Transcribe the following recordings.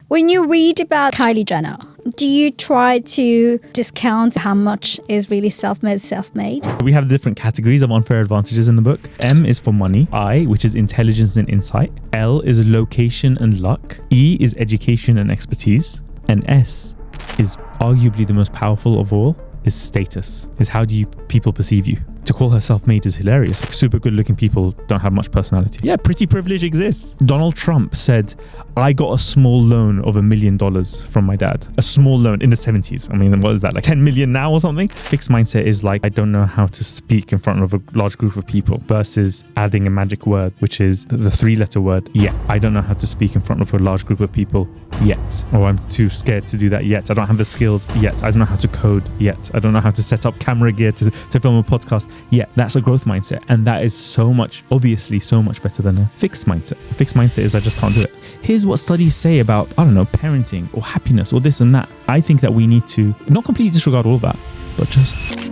When you read about Kylie Jenner, do you try to discount how much is really self-made? We have different categories of unfair advantages in the book. M is for money. I, which is intelligence and insight. L is location and luck. E is education and expertise. And S is arguably the most powerful of all, is status. Is how do people perceive you? To call her self-made is hilarious. Like, super good-looking people don't have much personality. Yeah, pretty privilege exists. Donald Trump said, I got a small loan of $1 million from my dad. A small loan in the 70s. I mean, what is that? Like 10 million now or something? Fixed mindset is like, I don't know how to speak in front of a large group of people, versus adding a magic word, which is the 3-letter word, yet. I don't know how to speak in front of a large group of people yet. Or I'm too scared to do that yet. I don't have the skills yet. I don't know how to code yet. I don't know how to set up camera gear to film a podcast. Yeah, that's a growth mindset. And that is obviously so much better than a fixed mindset. A fixed mindset is I just can't do it. Here's what studies say about, I don't know, parenting or happiness or this and that. I think that we need to not completely disregard all of that, but just...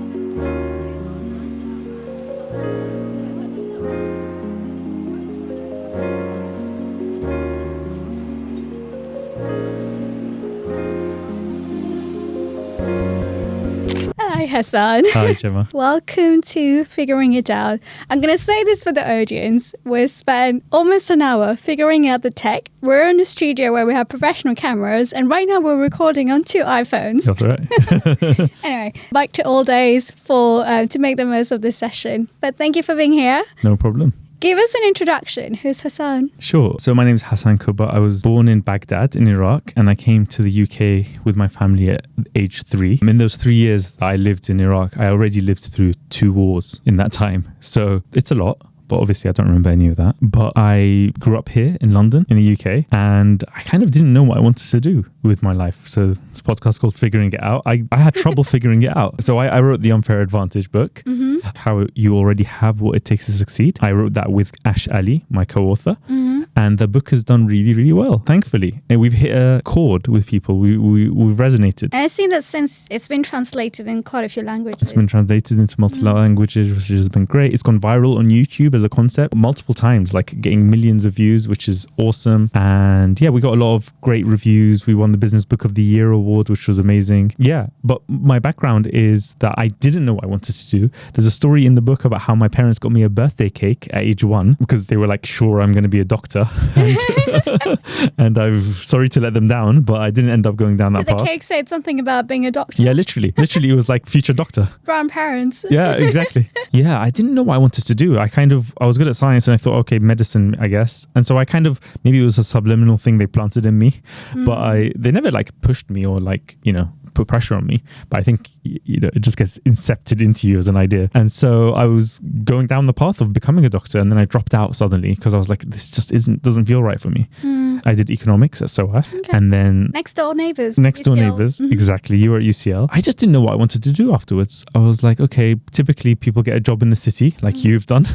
Hi, Hasan. Hi, Gemma. Welcome to Figuring It Out. I'm going to say this for the audience. We've spent almost an hour figuring out the tech. We're in a studio where we have professional cameras, and right now we're recording on 2 iPhones. That's right. Anyway, back to old days to make the most of this session. But thank you for being here. No problem. Give us an introduction. Who's Hasan? Sure. So my name is Hasan Kubba. I was born in Baghdad in Iraq, and I came to the UK with my family at age 3. In those 3 years that I lived in Iraq, I already lived through 2 wars in that time. So it's a lot. But obviously I don't remember any of that. But I grew up here in London, in the UK, and I kind of didn't know what I wanted to do with my life. So this podcast called Figuring It Out. I had trouble figuring it out. So I wrote the Unfair Advantage book, How You Already Have What It Takes to Succeed. I wrote that with Ash Ali, my co-author. And the book has done really, really well, thankfully. And we've hit a chord with people. We've resonated. And I've seen that since it's been translated in quite a few languages. It's been translated into multiple languages, which has been great. It's gone viral on YouTube as a concept multiple times, like getting millions of views, which is awesome. And yeah, we got a lot of great reviews. We won the Business Book of the Year award, which was amazing. Yeah, but my background is that I didn't know what I wanted to do. There's a story in the book about how my parents got me a birthday cake at age 1 because they were like, sure, I'm going to be a doctor. And I'm sorry to let them down, but I didn't end up going down that path. The cake said something about being a doctor. Yeah, literally it was like future doctor. Brown parents. Yeah, exactly. Yeah, I didn't know what I wanted to do. I was good at science, and I thought, okay, medicine, I guess. And so I maybe it was a subliminal thing they planted in me, but they never like pushed me or like, put pressure on me. But I think, it just gets incepted into you as an idea. And so I was going down the path of becoming a doctor, and then I dropped out suddenly because I was like, this just doesn't feel right for me. I did economics at SOAS, and then next door neighbours, exactly. You were at UCL. I just didn't know what I wanted to do afterwards. I was like, okay, typically people get a job in the city like you've done.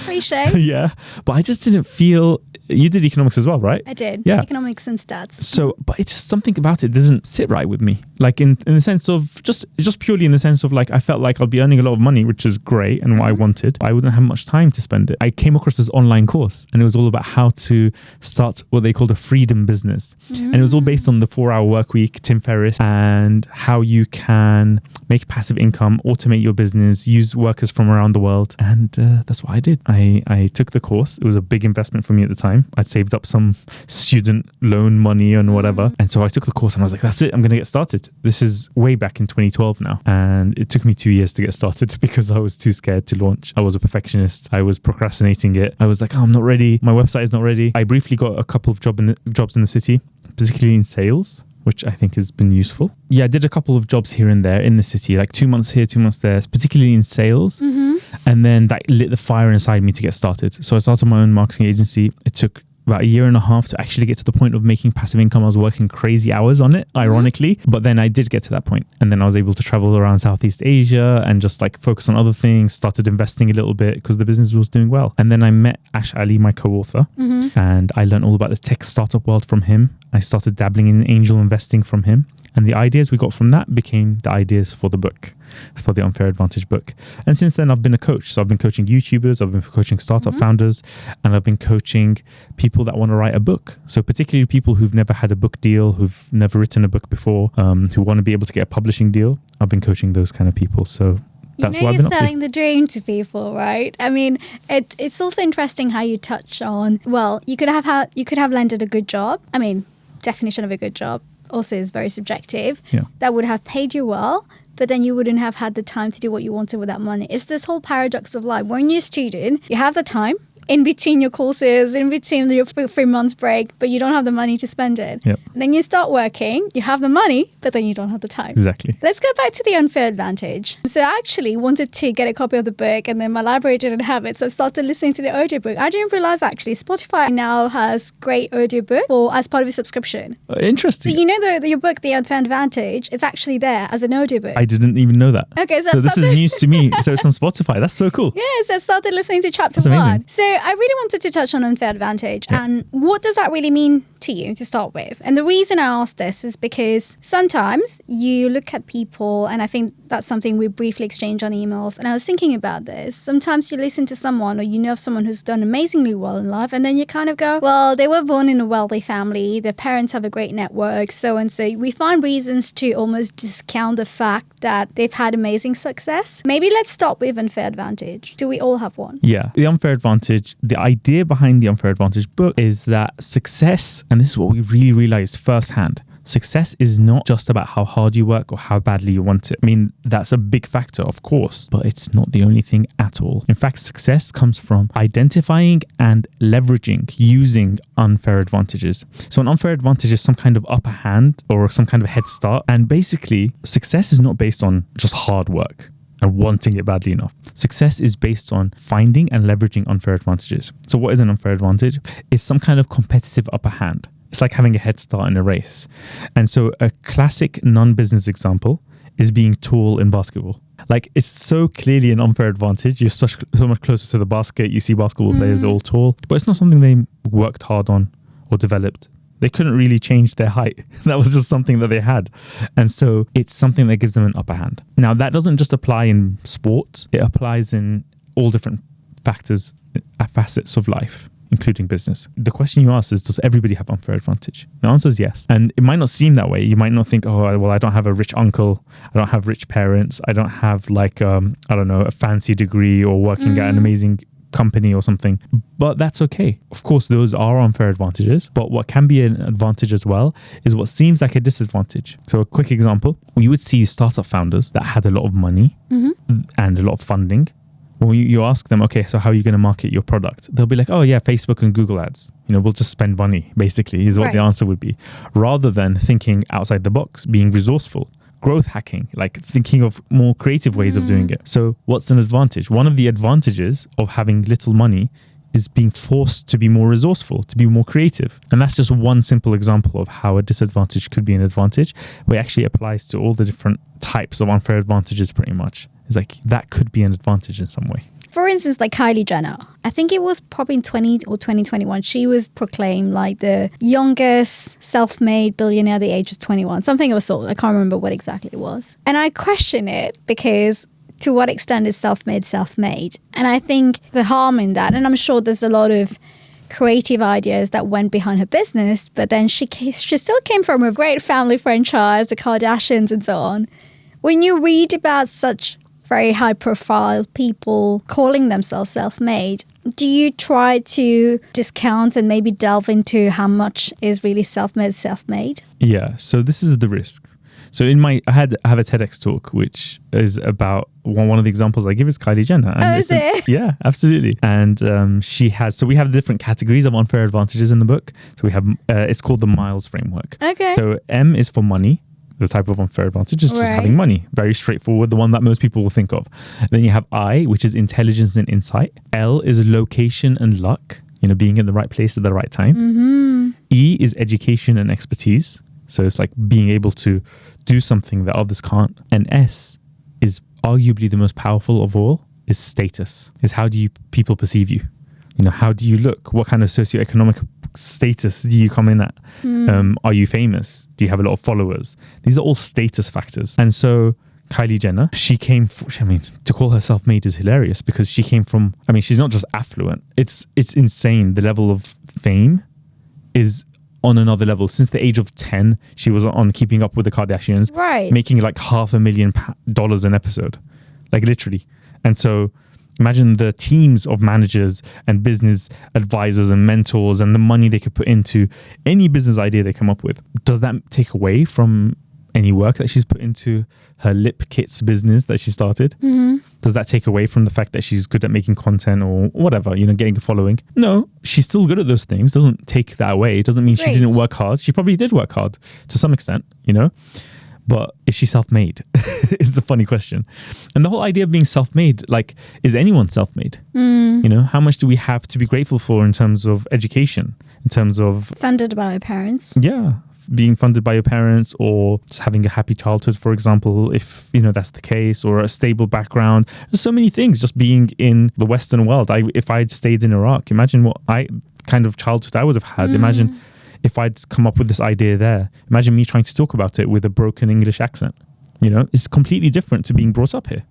Cliche. Yeah, but I just didn't feel. You did economics as well, right? I did. Yeah, economics and stats. So, but it's just something about it doesn't sit right with me. Like in the sense of just purely in the sense of like, I felt like I'll be earning a lot of money, which is great and what I wanted. I wouldn't have much time to spend it. I came across this online course, and it was all about how to start what they called a freedom business. And it was all based on the 4-hour work week, Tim Ferriss, and how you can make passive income, automate your business, use workers from around the world. And that's what I did. I took the course. It was a big investment for me at the time. I'd saved up some student loan money and whatever. And so I took the course, and I was like, that's it. I'm going to get started. This is way back in 2012 now. And it took me 2 years to get started because I was too scared to launch. I was a perfectionist. I was procrastinating it. I was like, I'm not ready. My website is not ready. I briefly got a couple of jobs in the city, particularly in sales, which I think has been useful. Yeah, I did a couple of jobs here and there in the city, like 2 months here, 2 months there, particularly in sales. And then that lit the fire inside me to get started. So I started my own marketing agency. It took about 1.5 years to actually get to the point of making passive income. I was working crazy hours on it, ironically, but then I did get to that point. And then I was able to travel around Southeast Asia and just like focus on other things, started investing a little bit because the business was doing well. And then I met Ash Ali, my co-author, and I learned all about the tech startup world from him. I started dabbling in angel investing from him. And the ideas we got from that became the ideas for the book, for the Unfair Advantage book. And since then, I've been a coach. So I've been coaching YouTubers, I've been coaching startup founders, and I've been coaching people that want to write a book. So particularly people who've never had a book deal, who've never written a book before, who want to be able to get a publishing deal. I've been coaching those kind of people. So that's what I've been up to. You're selling the dream to people, right? I mean, it's also interesting how you touch on, well, you could have landed a good job. I mean, definition of a good job also is very subjective. Yeah. That would have paid you well, but then you wouldn't have had the time to do what you wanted with that money. It's this whole paradox of life. When you're a student, you have the time in between your courses, in between your 3 months break, but you don't have the money to spend it. Yep. Then you start working, you have the money, but then you don't have the time. Exactly. Let's go back to the Unfair Advantage. So I actually wanted to get a copy of the book, and then my library didn't have it, so I started listening to the audiobook. I didn't realize actually Spotify now has great audiobook as part of a subscription. Interesting. So you know your book, The Unfair Advantage, it's actually there as an audiobook. I didn't even know that. Okay, so this is news to me. So it's on Spotify. That's so cool. Yes, I started listening to chapter That's amazing. 1. So I really wanted to touch on Unfair Advantage and what does that really mean to you to start with? And the reason I asked this is because sometimes you look at people, and I think that's something we briefly exchange on emails, and I was thinking about this. Sometimes you listen to someone or you know of someone who's done amazingly well in life, and then you kind of go, well, they were born in a wealthy family, their parents have a great network, so and so. We find reasons to almost discount the fact that they've had amazing success. Maybe let's start with Unfair Advantage. Do we all have one? Yeah. The Unfair Advantage, the idea behind the Unfair Advantage book is that success, and this is what we really realized firsthand, success is not just about how hard you work or how badly you want it. I mean, that's a big factor, of course, but it's not the only thing at all. In fact, success comes from identifying and leveraging, using unfair advantages. So an unfair advantage is some kind of upper hand or some kind of head start. And basically, success is not based on just hard work and wanting it badly enough. Success is based on finding and leveraging unfair advantages. So what is an unfair advantage? It's some kind of competitive upper hand. It's like having a head start in a race. And so a classic non-business example is being tall in basketball. Like, it's so clearly an unfair advantage. You're so much closer to the basket. You see basketball players, they're all tall, but it's not something they worked hard on or developed. They couldn't really change their height. That was just something that they had. And so it's something that gives them an upper hand. Now, that doesn't just apply in sports. It applies in all different facets of life, including business. The question you ask is, does everybody have unfair advantage? The answer is yes. And it might not seem that way. You might not think, oh, well, I don't have a rich uncle. I don't have rich parents. I don't have a fancy degree or working at an amazing company or something. But that's okay. Of course, those are unfair advantages. But what can be an advantage as well is what seems like a disadvantage. So a quick example, you would see startup founders that had a lot of money and a lot of funding. When you ask them, okay, so how are you going to market your product? They'll be like, oh yeah, Facebook and Google ads. We'll just spend money, basically, is what the answer would be. Rather than thinking outside the box, being resourceful, growth hacking, like thinking of more creative ways of doing it. So what's an advantage? One of the advantages of having little money is being forced to be more resourceful, to be more creative. And that's just one simple example of how a disadvantage could be an advantage, but it actually applies to all the different types of unfair advantages pretty much. It's like that could be an advantage in some way. For instance, like Kylie Jenner, I think it was probably in 20 or 2021, she was proclaimed like the youngest self-made billionaire at the age of 21, something of a sort. I can't remember what exactly it was. And I question it because to what extent is self-made? And I think the harm in that, and I'm sure there's a lot of creative ideas that went behind her business, but then she still came from a great family franchise, the Kardashians and so on. When you read about such very high-profile people calling themselves self-made, do you try to discount and maybe delve into how much is really self-made? Yeah, so this is the risk. So I have a TEDx talk, which is about one of the examples I give is Kylie Jenner. And is it? Yeah, absolutely. And we have different categories of unfair advantages in the book. So we have, it's called the Miles framework. Okay. So M is for money. The type of unfair advantage is just having money. Very straightforward, the one that most people will think of. Then you have I, which is intelligence and insight. L is location and luck, being in the right place at the right time. E is education and expertise. So it's like being able to do something that others can't. And S is arguably the most powerful of all, is status, is how do people perceive you? You know, how do you look? What kind of socioeconomic status do you come in at? Are you famous? Do you have a lot of followers? These are all status factors. And so Kylie Jenner, to call her self-made is hilarious because she came from, she's not just affluent. It's insane. The level of fame is on another level. Since the age of 10, she was on Keeping Up with the Kardashians, right, making like $500,000 an episode, like literally. And so imagine the teams of managers and business advisors and mentors and the money they could put into any business idea they come up with. Does that take away from any work that she's put into her lip kits business that she started? Does that take away from the fact that she's good at making content or whatever, getting a following? No, she's still good at those things. Doesn't take that away. It doesn't mean she didn't work hard. She probably did work hard to some extent, but is she self-made is the funny question. And the whole idea of being self-made, like, is anyone self-made? How much do we have to be grateful for in terms of education, in terms of funded by our parents? Yeah, being funded by your parents, or just having a happy childhood, for example, if that's the case, or a stable background. There's so many things. Just being in the Western world. If I'd stayed in Iraq, imagine what kind of childhood I would have had. Imagine if I'd come up with this idea there. Imagine me trying to talk about it with a broken English accent. It's completely different to being brought up here.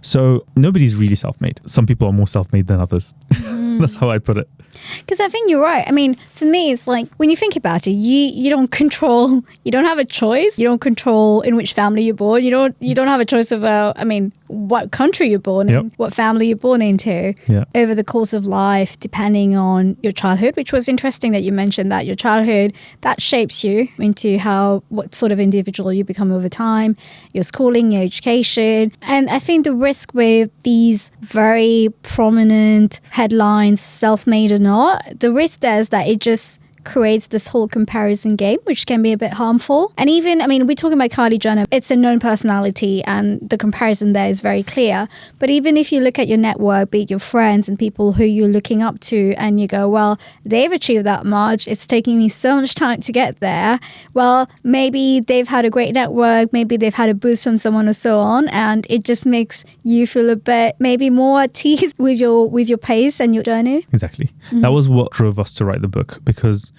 So nobody's really self-made. Some people are more self-made than others. That's how I put it. Because I think you're right. For me, it's like, when you think about it, you don't control, you don't have a choice. You don't control in which family you're born. You don't have a choice about, what country you're born in, what family you're born into over the course of life, depending on your childhood, which was interesting that you mentioned that your childhood, that shapes you into what sort of individual you become over time, your schooling, your education. And I think the risk with these very prominent headlines, self-made or not, the risk there is that it just creates this whole comparison game, which can be a bit harmful. And even, we're talking about Kylie Jenner, it's a known personality and the comparison there is very clear. But even if you look at your network, be it your friends and people who you're looking up to, and you go, well, they've achieved that much, it's taking me so much time to get there. Well, maybe they've had a great network, maybe they've had a boost from someone or so on, and it just makes you feel a bit maybe more at ease with your pace and your journey. Exactly. That was what drove us to write the book, because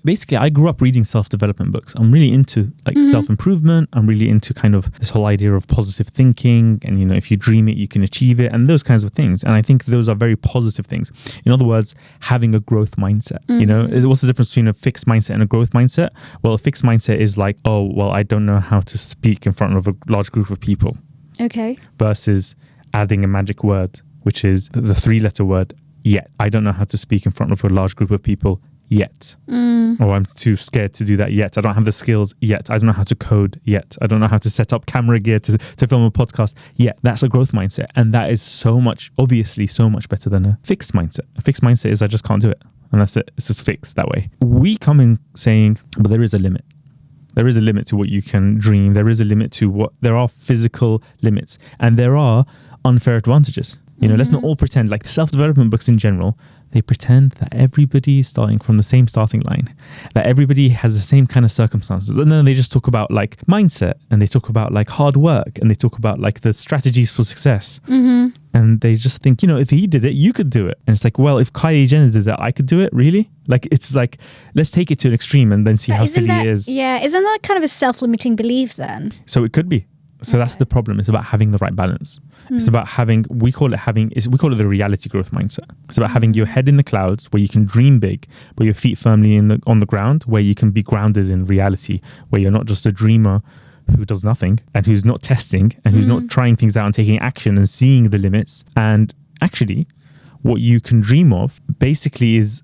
basically, I grew up reading self-development books. I'm really into self-improvement. I'm really into kind of this whole idea of positive thinking. And, if you dream it, you can achieve it, and those kinds of things. And I think those are very positive things. In other words, having a growth mindset. What's the difference between a fixed mindset and a growth mindset? Well, a fixed mindset is like, I don't know how to speak in front of a large group of people. Okay. Versus adding a magic word, which is the 3-letter word, yet. I don't know how to speak in front of a large group of people yet. Or I'm too scared to do that yet. I don't have the skills yet. I don't know how to code yet. I don't know how to set up camera gear to film a podcast yet. That's a growth mindset. And that is obviously so much better than a fixed mindset. A fixed mindset is I just can't do it. And that's it. It's just fixed that way. We come in saying, but there is a limit. There is a limit to what you can dream. There is a limit to there are physical limits. And there are unfair advantages. Let's not all pretend, like self-development books in general, they pretend that everybody is starting from the same starting line, that everybody has the same kind of circumstances. And then they just talk about like mindset, and they talk about like hard work, and they talk about like the strategies for success. And they just think, if he did it, you could do it. And it's like, well, if Kylie Jenner did that, I could do it, really? Like, it's like, let's take it to an extreme and then see how silly it is. Yeah, isn't that kind of a self-limiting belief then? So it could be. So that's the problem. It's about having the right balance. It's about we call it the reality growth mindset. It's about having your head in the clouds where you can dream big, but your feet firmly on the ground, where you can be grounded in reality, where you're not just a dreamer who does nothing and who's not testing and who's not trying things out and taking action and seeing the limits. And actually, what you can dream of basically is,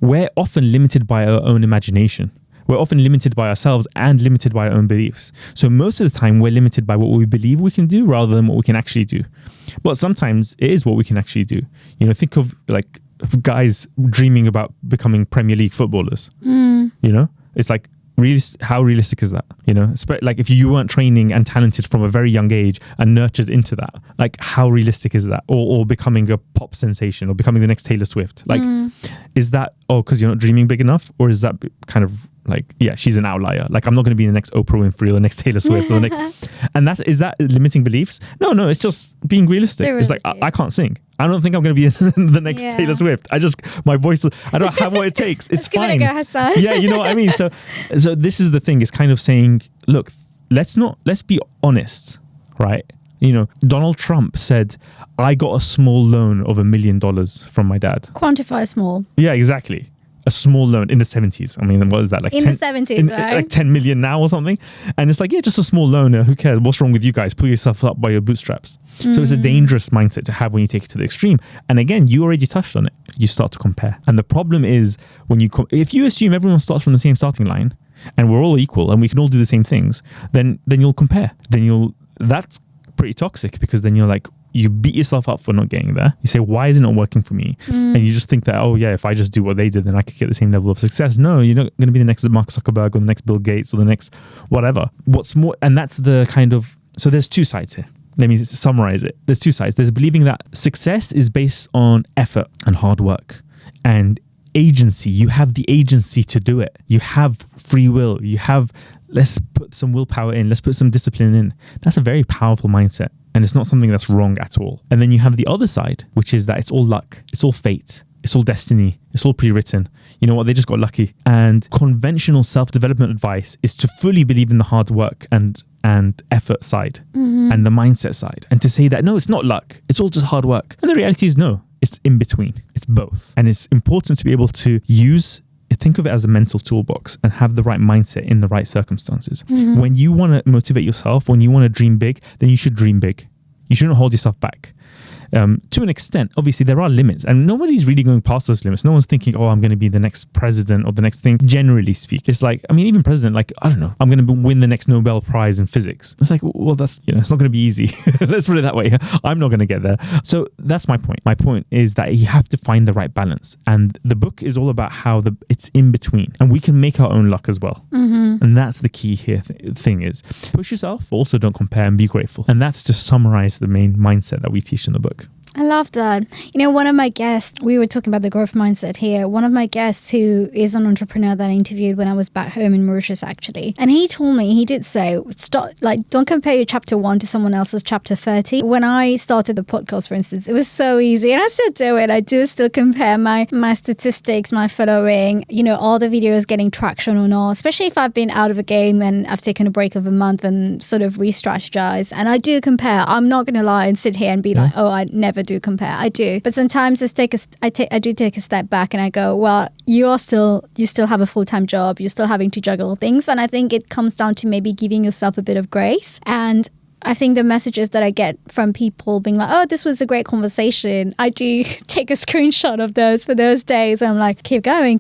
we're often limited by our own imagination. We're often limited by ourselves and limited by our own beliefs. So most of the time, we're limited by what we believe we can do rather than what we can actually do. But sometimes it is what we can actually do. Think of like guys dreaming about becoming Premier League footballers. It's like, how realistic is that? Like if you weren't training and talented from a very young age and nurtured into that, like how realistic is that? Or becoming a pop sensation or becoming the next Taylor Swift? Like, is that, because you're not dreaming big enough? Or is that kind of like, yeah, she's an outlier. Like, I'm not going to be the next Oprah Winfrey or the next Taylor Swift or the next. And is that limiting beliefs? No, it's just being realistic. It's like, I can't sing. I don't think I'm going to be the next Yeah. Taylor Swift. My voice, I don't have what it takes. It's Give fine. it a go, Hasan. Yeah, you know what I mean? So this is the thing. It's kind of saying, look, let's be honest, right? You know, Donald Trump said, I got a small loan of $1 million from my dad. Quantify small. Yeah, exactly. A small loan in the 70s. I mean, what is that? Like In the 70s, right? Like 10 million now or something. And it's like, yeah, just a small loan. Who cares? What's wrong with you guys? Pull yourself up by your bootstraps. So it's a dangerous mindset to have when you take it to the extreme. And again, you already touched on it. You start to compare. And the problem is if you assume everyone starts from the same starting line and we're all equal and we can all do the same things, then you'll compare. That's pretty toxic, because then you're like, you beat yourself up for not getting there. You say, why is it not working for me? And you just think that, oh yeah, if I just do what they did, then I could get the same level of success. No, you're not going to be the next Mark Zuckerberg or the next Bill Gates or the next whatever. What's more, and that's the kind of, so there's two sides here. Let me summarize it. There's two sides. There's believing that success is based on effort and hard work and agency. You have the agency to do it. You have free will. Let's put some willpower in. Let's put some discipline in. That's a very powerful mindset. And it's not something that's wrong at all. And then you have the other side, which is that it's all luck. It's all fate. It's all destiny. It's all pre-written. You know what? They just got lucky. And conventional self-development advice is to fully believe in the hard work and effort side and the mindset side. And to say that, no, it's not luck. It's all just hard work. And the reality is, no, it's in between. It's both. And it's important to be able to think of it as a mental toolbox and have the right mindset in the right circumstances. When you want to motivate yourself, when you want to dream big, then you should dream big. You shouldn't hold yourself back. To an extent, obviously, there are limits, and nobody's really going past those limits. No one's thinking, oh, I'm going to be the next president or the next thing. Generally speak, it's like, I mean, even president, like, I don't know, I'm going to win the next Nobel Prize in physics. It's like, well, that's, it's not going to be easy. Let's put it that way. I'm not going to get there. So that's my point. My point is that you have to find the right balance. And the book is all about how it's in between, and we can make our own luck as well. And that's the key here. Thing is, push yourself, but also don't compare, and be grateful. And that's to summarize the main mindset that we teach in the book. I love that. One of my guests, we were talking about the growth mindset here. One of my guests who is an entrepreneur that I interviewed when I was back home in Mauritius, actually. And he told me, he did say, don't compare your chapter 1 to someone else's chapter 30. When I started the podcast, for instance, it was so easy. And I still do it. I do still compare my statistics, my following, all the videos getting traction or not, especially if I've been out of a game and I've taken a break of a month and sort of re-strategize. And I do compare. I'm not going to lie and sit here and be like, oh, I never do compare. I do. But sometimes I do take a step back and I go, well, you still have a full-time job. You're still having to juggle things. And I think it comes down to maybe giving yourself a bit of grace. And I think the messages that I get from people being like, oh, this was a great conversation. I do take a screenshot of those for those days. And I'm like, keep going,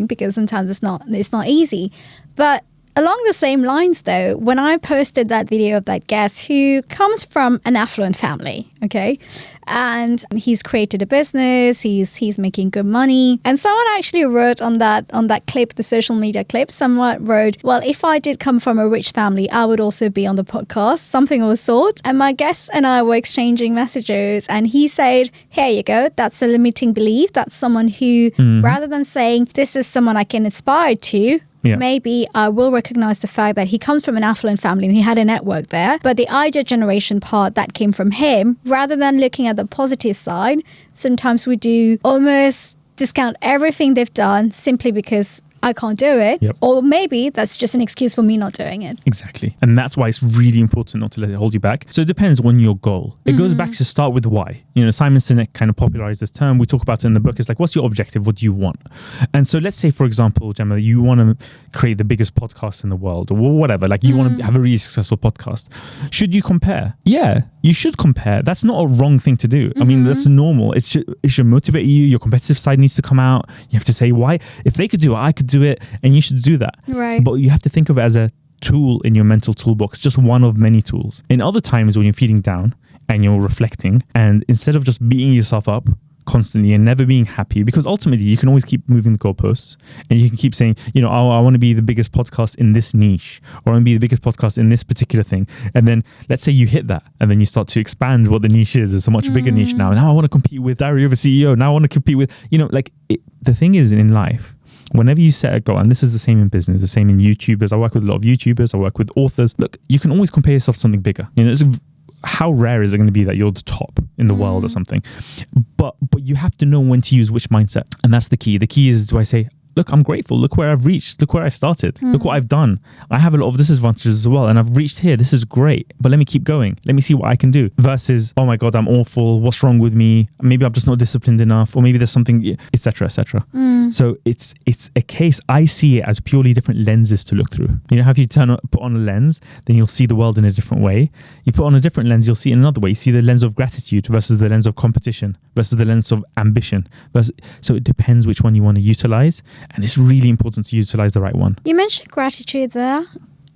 because sometimes it's not easy. But along the same lines, though, when I posted that video of that guest who comes from an affluent family, okay, and he's created a business, he's making good money, and someone actually wrote on that clip, the social media clip, someone wrote, well, if I did come from a rich family, I would also be on the podcast, something of the sort. And my guest and I were exchanging messages, and he said, here you go, that's a limiting belief. That's someone who, rather than saying, this is someone I can aspire to, maybe I will recognize the fact that he comes from an affluent family and he had a network there. But the idea generation part that came from him, rather than looking at the positive side, sometimes we do almost discount everything they've done simply because I can't do it. Yep. Or maybe that's just an excuse for me not doing it. Exactly. And that's why it's really important not to let it hold you back. So it depends on your goal. It goes back to start with why. Simon Sinek kind of popularized this term. We talk about it in the book. It's like, what's your objective? What do you want? And so let's say, for example, Gemma, you want to create the biggest podcast in the world or whatever. Like you want to have a really successful podcast. Should you compare? Yeah, you should compare. That's not a wrong thing to do. I mean, that's normal. It should motivate you. Your competitive side needs to come out. You have to say, why? If they could do it, I could do it, and you should do that. Right. But you have to think of it as a tool in your mental toolbox, just one of many tools. In other times when you're feeling down and you're reflecting, and instead of just beating yourself up constantly and never being happy, because ultimately you can always keep moving the goalposts and you can keep saying, oh, I want to be the biggest podcast in this niche, or I want to be the biggest podcast in this particular thing. And then let's say you hit that and then you start to expand what the niche is. It's a much bigger niche now. Now I want to compete with Diary of a CEO. Now I want to compete with, the thing is in life, whenever you set a goal, and this is the same in business, the same in YouTubers. I work with a lot of YouTubers. I work with authors. Look, you can always compare yourself to something bigger. how rare is it going to be that you're the top in the world or something? But you have to know when to use which mindset. And that's the key. The key is, do I say, look, I'm grateful. Look where I've reached. Look where I started. Look what I've done. I have a lot of disadvantages as well. And I've reached here. This is great. But let me keep going. Let me see what I can do. Versus, oh my God, I'm awful. What's wrong with me? Maybe I'm just not disciplined enough. Or maybe there's something, etc., etc. So it's a case, I see it as purely different lenses to look through. You know, how if you put on a lens, then you'll see the world in a different way. You put on a different lens, you'll see it in another way. You see the lens of gratitude versus the lens of competition versus the lens of ambition. So it depends which one you want to utilize. And it's really important to utilize the right one. You mentioned gratitude there,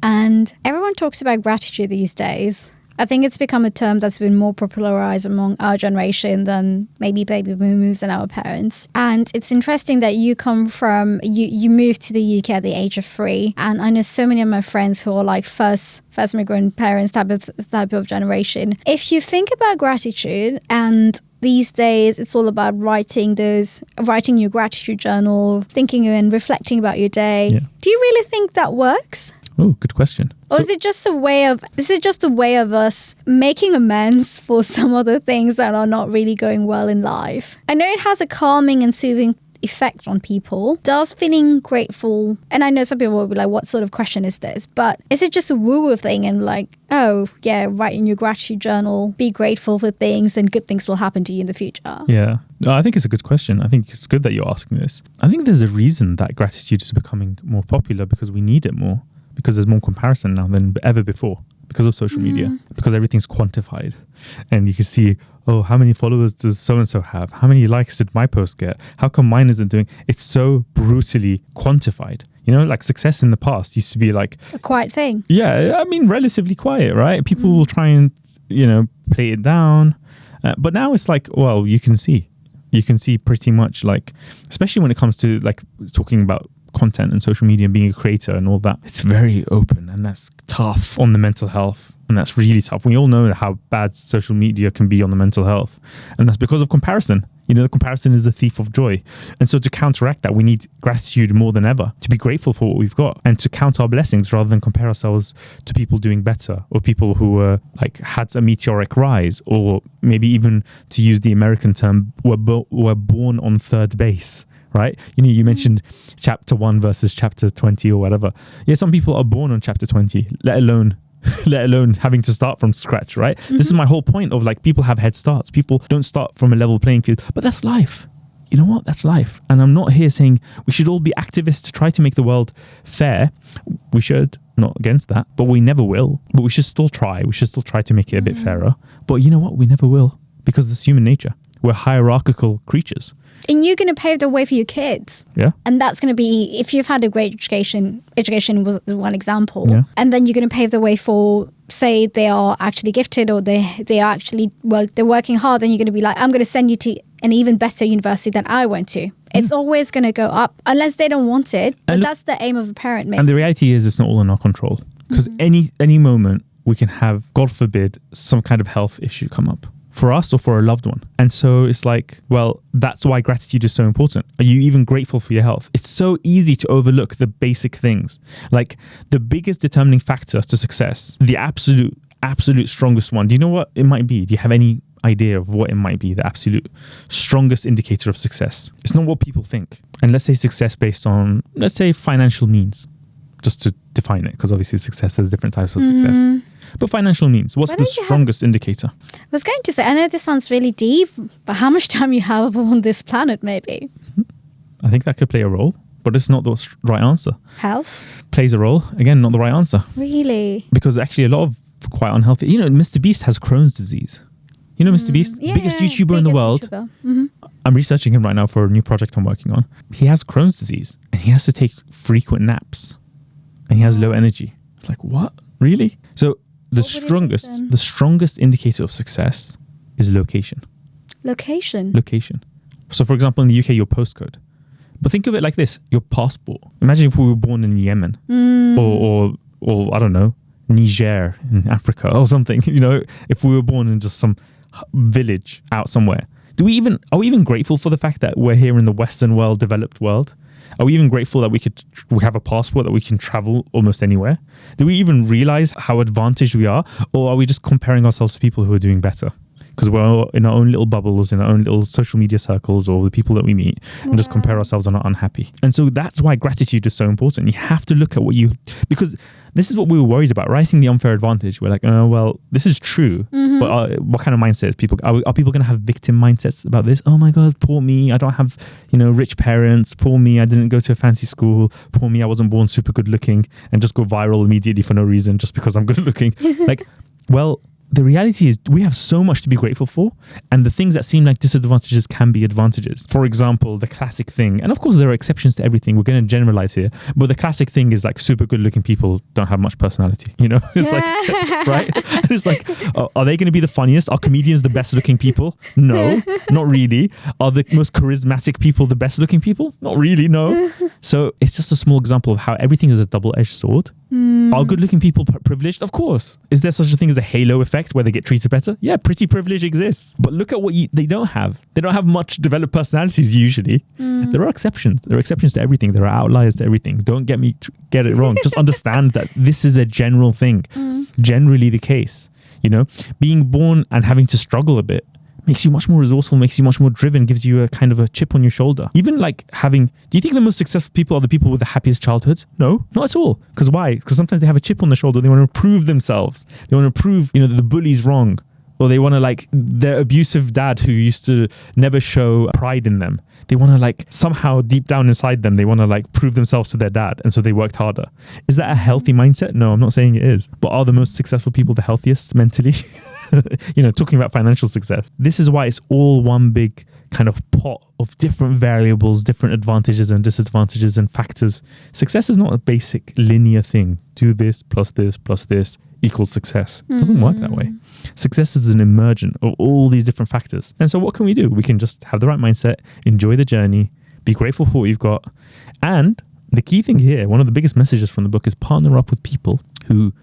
and everyone talks about gratitude these days. I think it's become a term that's been more popularized among our generation than maybe baby boomers and our parents. And it's interesting that you come from, you moved to the UK at the age of 3. And I know so many of my friends who are like first migrant parents type of generation. If you think about gratitude, and these days it's all about writing your gratitude journal, thinking and reflecting about your day. Yeah. Do you really think that works? Oh, good question. Or is it just a way of us making amends for some other things that are not really going well in life? I know it has a calming and soothing effect on people. Does feeling grateful, and I know some people will be like, what sort of question is this? But is it just a woo-woo thing and like, oh yeah, write in your gratitude journal, be grateful for things and good things will happen to you in the future? Yeah. No, I think it's a good question. I think it's good that you're asking this. I think there's a reason that gratitude is becoming more popular, because we need it more. Because there's more comparison now than ever before, because of social media, because everything's quantified. And you can see, oh, how many followers does so-and-so have? How many likes did my post get? How come mine isn't doing? It's so brutally quantified. You know, like success in the past used to be like a quiet thing. Yeah, I mean, relatively quiet, right? People will try and, play it down. But now it's like, well, you can see pretty much, like, especially when it comes to like talking about content and social media and being a creator and all that, it's very open, and that's tough on the mental health, and that's really tough. We all know how bad social media can be on the mental health, and that's because of comparison. The comparison is a thief of joy. And so to counteract that, we need gratitude more than ever, to be grateful for what we've got and to count our blessings rather than compare ourselves to people doing better, or people who had a meteoric rise, or maybe even, to use the American term, were born on third base. Right? You mentioned chapter 1 versus chapter 20 or whatever. Yeah, some people are born on chapter 20, let alone having to start from scratch, right? This is my whole point of, like, people have head starts. People don't start from a level playing field, but that's life. You know what? That's life. And I'm not here saying we should all be activists to try to make the world fair. We should, not against that, but we never will. But we should still try. We should still try to make it a bit fairer. But you know what? We never will, because it's human nature. We're hierarchical creatures. And you're going to pave the way for your kids. Yeah. And that's going to be, if you've had a great education was one example. Yeah. And then you're going to pave the way for, say, they are actually gifted, or they are actually, they're working hard, then you're going to be like, I'm going to send you to an even better university than I went to. It's always going to go up, unless they don't want it. But that's the aim of a parent, maybe. And the reality is, it's not all in our control. Because any moment we can have, God forbid, some kind of health issue come up. For us or for a loved one. And so it's like, well, that's why gratitude is so important. Are you even grateful for your health? It's so easy to overlook the basic things. Like, the biggest determining factor to success, the absolute strongest one. Do you know what it might be? Do you have any idea of what it might be? The absolute strongest indicator of success. It's not what people think. And let's say success based on, let's say, financial means. Just to define it, because obviously success has different types of success. But financial means, what's the strongest indicator? I was going to say, I know this sounds really deep, but how much time you have on this planet, maybe? I think that could play a role, but it's not the right answer. Health? Plays a role. Again, not the right answer. Really? Because actually a lot of quite unhealthy... Mr. Beast has Crohn's disease. Mr. Beast? Biggest YouTuber in the world. I'm researching him right now for a new project I'm working on. He has Crohn's disease, and he has to take frequent naps. And he has low energy. It's like, what? Really? So the strongest indicator of success is location. Location? So for example, in the UK, your postcode. But think of it like this, your passport. Imagine if we were born in Yemen or I don't know, Niger in Africa or something. If we were born in just some village out somewhere. Are we even grateful for the fact that we're here in the Western world, developed world? Are we even grateful that we have a passport that we can travel almost anywhere? Do we even realize how advantaged we are? Or are we just comparing ourselves to people who are doing better? Because we're all in our own little bubbles, in our own little social media circles, or the people that we meet, and just compare ourselves and are unhappy. And so that's why gratitude is so important. You have to look at because this is what we were worried about, right? I think the unfair advantage. We're like, oh, well, this is true. But what kind of mindset is people? Are people going to have victim mindsets about this? Oh my God, poor me. I don't have, rich parents. Poor me. I didn't go to a fancy school. Poor me. I wasn't born super good looking, and just go viral immediately for no reason, just because I'm good looking. The reality is we have so much to be grateful for, and the things that seem like disadvantages can be advantages. For example, the classic thing, and of course there are exceptions to everything, we're going to generalize here, but the classic thing is like super good looking people don't have much personality, It's like, right? And it's like, are they going to be the funniest? Are comedians the best looking people? No, not really. Are the most charismatic people the best looking people? Not really, no. So it's just a small example of how everything is a double-edged sword. Are good looking people privileged? Of course. Is there such a thing as a halo effect where they get treated better? Yeah, pretty privilege exists. But look at what they don't have. They don't have much developed personalities usually. There are exceptions. There are exceptions to everything. There are outliers to everything. Don't get it wrong. Just understand that this is a general thing. Generally the case. Being born and having to struggle a bit makes you much more resourceful, makes you much more driven, gives you a kind of a chip on your shoulder. Even like do you think the most successful people are the people with the happiest childhoods? No, not at all. Because why? Because sometimes they have a chip on their shoulder. They want to prove themselves. They want to prove, that the bully's wrong. Or they want to their abusive dad who used to never show pride in them. They want to somehow deep down inside them, they want to prove themselves to their dad. And so they worked harder. Is that a healthy mindset? No, I'm not saying it is. But are the most successful people the healthiest mentally? Talking about financial success. This is why it's all one big kind of pot of different variables, different advantages and disadvantages and factors. Success is not a basic linear thing. Do this plus this plus this equals success. It doesn't work that way. Success is an emergent of all these different factors. And so what can we do? We can just have the right mindset, enjoy the journey, be grateful for what you've got. And the key thing here, one of the biggest messages from the book, is partner up with people who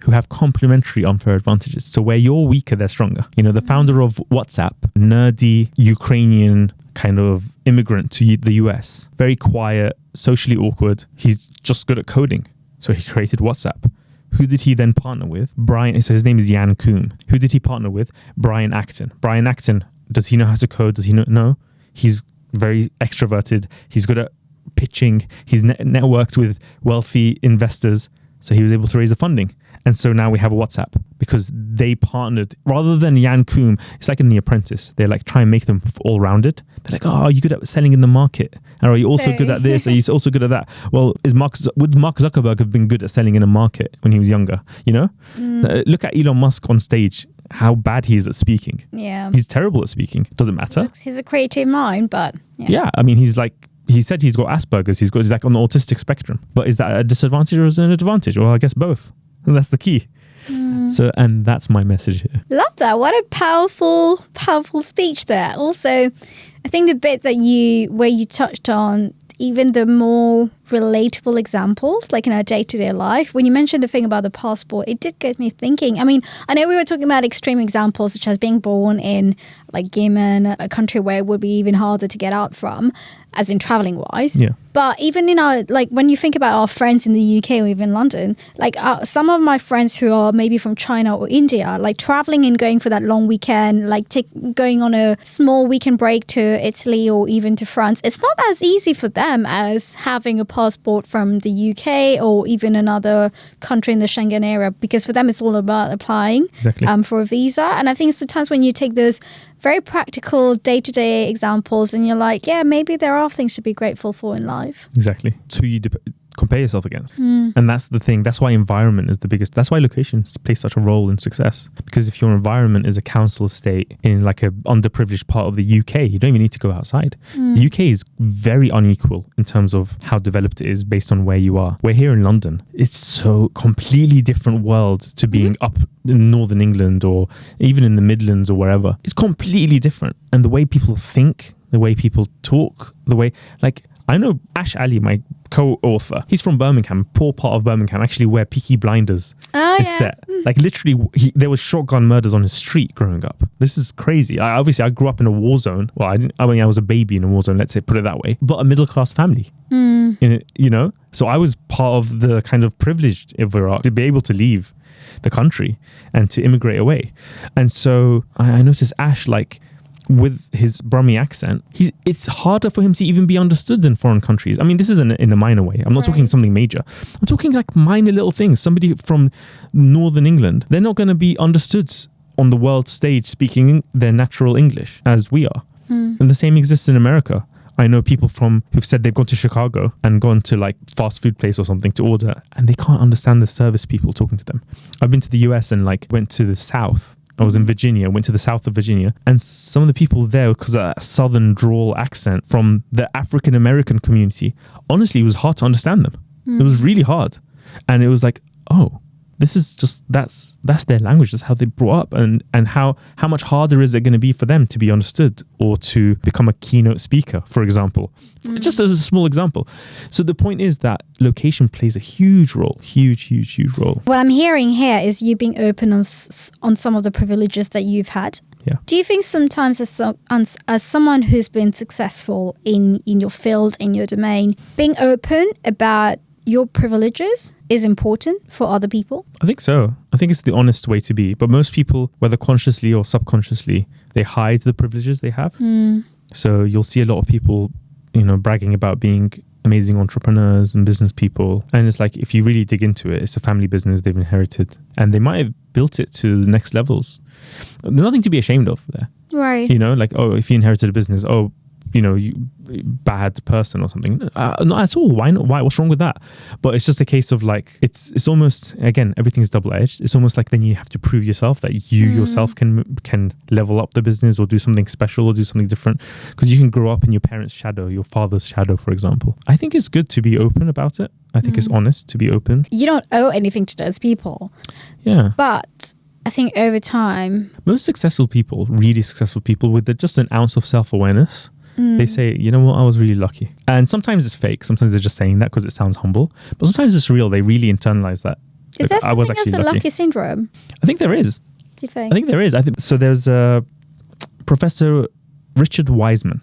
have complementary unfair advantages. So where you're weaker, they're stronger. The founder of WhatsApp, nerdy Ukrainian kind of immigrant to the US, very quiet, socially awkward. He's just good at coding. So he created WhatsApp. Who did he then partner with? So his name is Jan Koum. Who did he partner with? Brian Acton. Brian Acton, does he know how to code? Does he know? No. He's very extroverted. He's good at pitching. He's networked with wealthy investors. So he was able to raise the funding. And so now we have a WhatsApp because they partnered. Rather than Jan Koum, it's like in The Apprentice. They try and make them all-rounded. They're like, oh, are you good at selling in the market? And are you also good at this? Are you also good at that? Well, would Mark Zuckerberg have been good at selling in a market when he was younger? Look at Elon Musk on stage. How bad he is at speaking. Yeah. He's terrible at speaking. Doesn't matter. He's a creative mind, but... Yeah, I mean, he said he's got Asperger's. He's on the autistic spectrum. But is that a disadvantage or is it an advantage? Well, I guess both. And that's the key. So, and that's my message here. Love that. What a powerful speech there. Also, I think the bit where you touched on even the more relatable examples, like in our day-to-day life. When you mentioned the thing about the passport, it did get me thinking. I mean, I know we were talking about extreme examples, such as being born in like Yemen, a country where it would be even harder to get out from, as in traveling wise. Yeah. But even in our, like when you think about our friends in the UK or even London, like some of my friends who are maybe from China or India, like traveling and going for that long weekend, like going on a small weekend break to Italy or even to France, it's not as easy for them as having a passport from the UK or even another country in the Schengen area, because for them it's all about applying for a visa. And I think sometimes when you take those very practical day-to-day examples and you're like, yeah, maybe there are things to be grateful for in life. Exactly. It's who you compare yourself against. And that's the thing. That's why environment is the biggest. That's why locations play such a role in success. Because if your environment is a council estate in like a underprivileged part of the UK, you don't even need to go outside. The UK is very unequal in terms of how developed it is based on where you are. We're here in London. It's so completely different world to being up in Northern England or even in the Midlands or wherever. It's completely different. And the way people think, the way people talk, the way, like, I know Ash Ali, my co-author, he's from Birmingham, poor part of Birmingham, actually where Peaky Blinders is set. Like literally, there was shotgun murders on his street growing up. This is crazy. Obviously, I grew up in a war zone. Well, I was a baby in a war zone, let's say, put it that way. But a middle-class family, So I was part of the kind of privileged Iraq to be able to leave the country and to immigrate away. And so I noticed Ash, like, with his Brummy accent, it's harder for him to even be understood in foreign countries. I mean, this is in a minor way. I'm not talking something major. I'm talking like minor little things. Somebody from Northern England, they're not going to be understood on the world stage speaking their natural English as we are. And the same exists in America. I know people who've said they've gone to Chicago and gone to like fast food place or something to order, and they can't understand the service people talking to them. I've been to the US and like went to the South. I was in Virginia, went to the south of Virginia, and some of the people there, because of a southern drawl accent from the African American community, honestly, it was hard to understand them. It was really hard. And it was like, oh, this is just, that's their language. That's how they brought up. And how much harder is it going to be for them to be understood or to become a keynote speaker, for example, just as a small example. So the point is that location plays a huge role, huge role. What I'm hearing here is you being open on some of the privileges that you've had. Yeah. Do you think sometimes as someone who's been successful in your field, in your domain, being open about your privileges is important for other people? I think so. I think it's the honest way to be. But most people, whether consciously or subconsciously, they hide the privileges they have. So you'll see a lot of people, bragging about being amazing entrepreneurs and business people. And it's like, if you really dig into it, it's a family business they've inherited. And they might have built it to the next levels. There's nothing to be ashamed of there. Right. Like, oh, if you inherited a business, you bad person or something. Not at all. Why not? Why? What's wrong with that? But it's just a case of like, it's almost, again, everything's double-edged. It's almost like then you have to prove yourself that you yourself can level up the business or do something special or do something different, because you can grow up in your parents' shadow, your father's shadow, for example. I think it's good to be open about it. I think it's honest to be open. You don't owe anything to those people. Yeah. But I think over time, most successful people, really successful people with just an ounce of self-awareness, they say, you know what, I was really lucky. And sometimes it's fake. Sometimes they're just saying that because it sounds humble. But sometimes it's real. They really internalize that. Is there something as the lucky syndrome? I think there is. Do you think? I think there is. So there's Professor Richard Wiseman.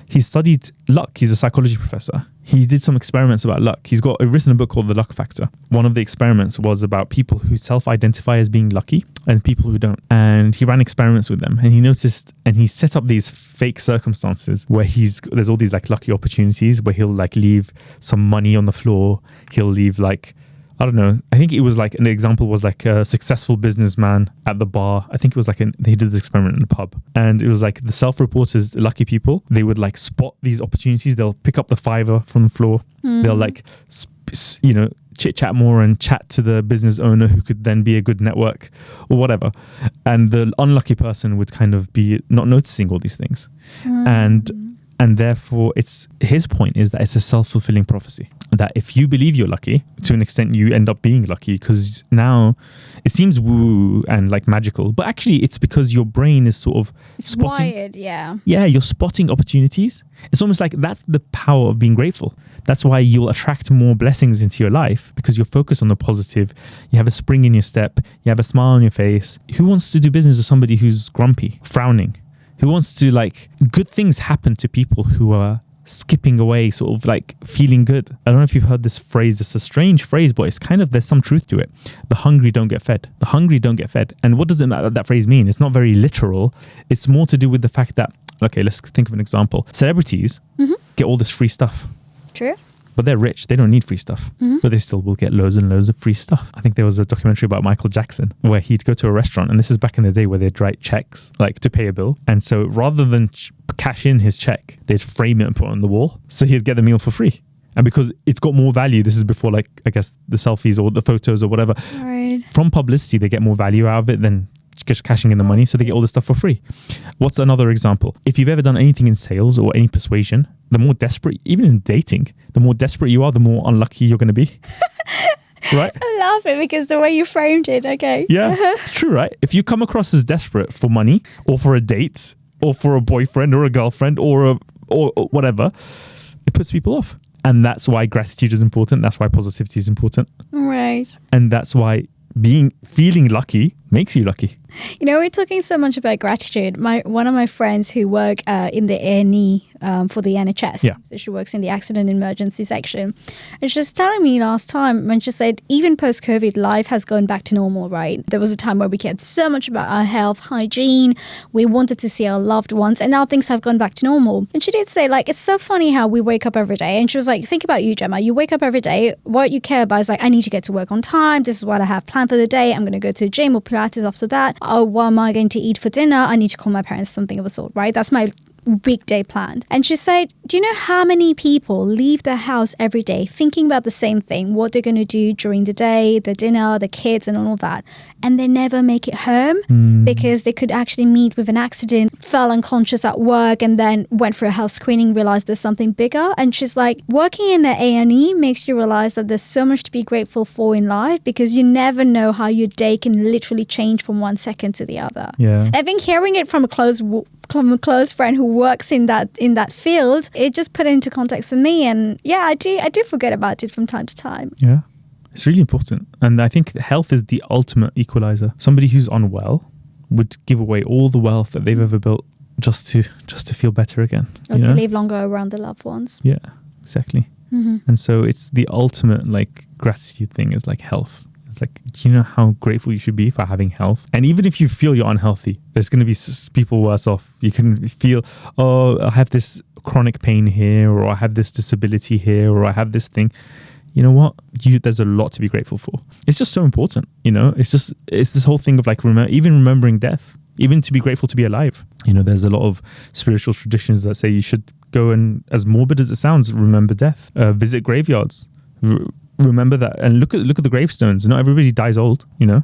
He studied luck. He's a psychology professor. He did some experiments about luck. He's written a book called The Luck Factor. One of the experiments was about people who self-identify as being lucky and people who don't. And he ran experiments with them. And he noticed, and he set up these fake circumstances where there's all these like lucky opportunities where he'll like leave some money on the floor. He'll leave like, I don't know. I think it was like, an example was like a successful businessman at the bar. I think it was like they did this experiment in a pub. And it was like the self-reported lucky people, they would like spot these opportunities. They'll pick up the fiver from the floor. They'll like, chit-chat more and chat to the business owner who could then be a good network or whatever. And the unlucky person would kind of be not noticing all these things. And therefore, his point is that it's a self-fulfilling prophecy. That if you believe you're lucky, to an extent, you end up being lucky, because now it seems woo and like magical, but actually it's because your brain is sort of spotting. Wired, yeah. Yeah, you're spotting opportunities. It's almost like that's the power of being grateful. That's why you'll attract more blessings into your life, because you're focused on the positive. You have a spring in your step. You have a smile on your face. Who wants to do business with somebody who's grumpy, frowning? Who wants to, like, good things happen to people who are skipping away, sort of like feeling good. I don't know if you've heard this phrase. It's a strange phrase, but it's kind of, there's some truth to it. The hungry don't get fed. The hungry don't get fed. And what does that phrase mean? It's not very literal. It's more to do with the fact that, okay, let's think of an example. Celebrities get all this free stuff. True. But they're rich. They don't need free stuff. But they still will get loads and loads of free stuff. I think there was a documentary about Michael Jackson where he'd go to a restaurant, and this is back in the day where they'd write checks, like to pay a bill. And so rather than cash in his check, they'd frame it and put it on the wall. So he'd get the meal for free. And because it's got more value, this is before, like, I guess the selfies or the photos or whatever. Right. From publicity, they get more value out of it than just cashing in the money, so they get all this stuff for free. What's another example? If you've ever done anything in sales or any persuasion, the more desperate, even in dating, the more desperate you are, the more unlucky you're going to be. Right? I'm laughing because the way you framed it, okay. Yeah, it's true, right? If you come across as desperate for money or for a date or for a boyfriend or a girlfriend or whatever, it puts people off. And that's why gratitude is important. That's why positivity is important. Right. And that's why feeling lucky makes you lucky. You know, we're talking so much about gratitude. One of my friends who work in the A&E for the NHS, so she works in the accident emergency section, and she's telling me last time when she said, even post-COVID, life has gone back to normal, right? There was a time where we cared so much about our health, hygiene, we wanted to see our loved ones, and now things have gone back to normal. And she did say, like, it's so funny how we wake up every day. And she was like, think about you, Gemma. You wake up every day, what you care about is like, I need to get to work on time. This is what I have planned for the day. I'm going to go to the gym or Pilates after that. Oh, what am I going to eat for dinner? I need to call my parents, something of a sort, right? That's my big day planned. And she said, do you know how many people leave their house every day thinking about the same thing, what they're going to do during the day, the dinner, the kids and all of that, and they never make it home because they could actually meet with an accident, fell unconscious at work, and then went for a health screening, realized there's something bigger. And she's like, working in the A&E makes you realize that there's so much to be grateful for in life, because you never know how your day can literally change from one second to the other. Yeah. I think hearing it from a close friend who works in that field, it just put it into context for me. And yeah, I do forget about it from time to time. Yeah, it's really important. And I think health is the ultimate equalizer. Somebody who's unwell would give away all the wealth that they've ever built just to feel better again. Or to live longer around their loved ones. Yeah, exactly. Mm-hmm. And so it's the ultimate like gratitude thing is like health. It's like, do you know how grateful you should be for having health? And even if you feel you're unhealthy, there's going to be people worse off. You can feel, oh, I have this chronic pain here, or I have this disability here, or I have this thing. You know what? There's a lot to be grateful for. It's just so important. You know, it's this whole thing of like even remembering death, even to be grateful to be alive. You know, there's a lot of spiritual traditions that say you should go and, as morbid as it sounds, remember death, visit graveyards. Remember that and look at the gravestones. Not everybody dies old, you know.